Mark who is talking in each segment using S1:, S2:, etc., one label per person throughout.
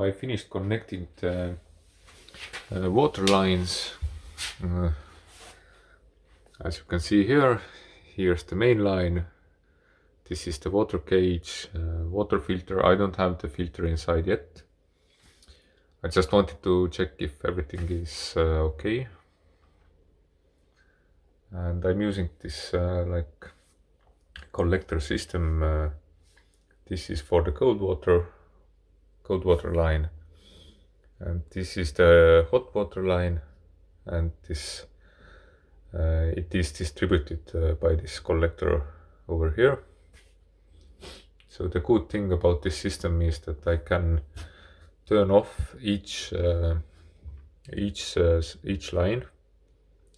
S1: I finished connecting the water lines. As you can see here, here's the main line. This is the water cage, water filter. I don't have the filter inside yet. I just wanted to check if everything is okay. And I'm using this like collector system. This is for the cold water line, and this is the hot water line, and this it is distributed by this collector over here. So the good thing about this system is that I can turn off each line.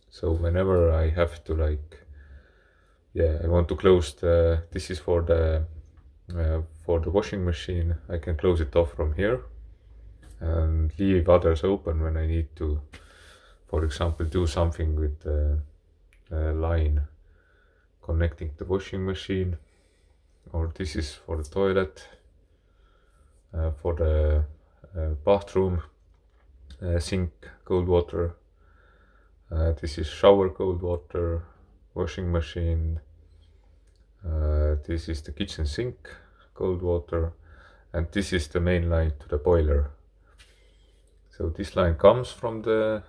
S1: So whenever I have to I want to close this is for the washing machine, I can close it off from here and leave others open when I need to, for example, do something with the line connecting the washing machine, or this is for the toilet, for the bathroom sink cold water. This is shower cold water, washing machine. This is the kitchen sink cold water, and this is the main line to the boiler. So this line comes from the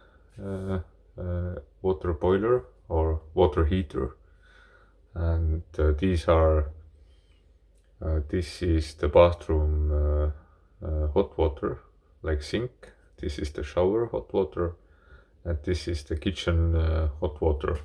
S1: water boiler or water heater, and this is the bathroom hot water, like sink. This is the shower hot water, and this is the kitchen hot water.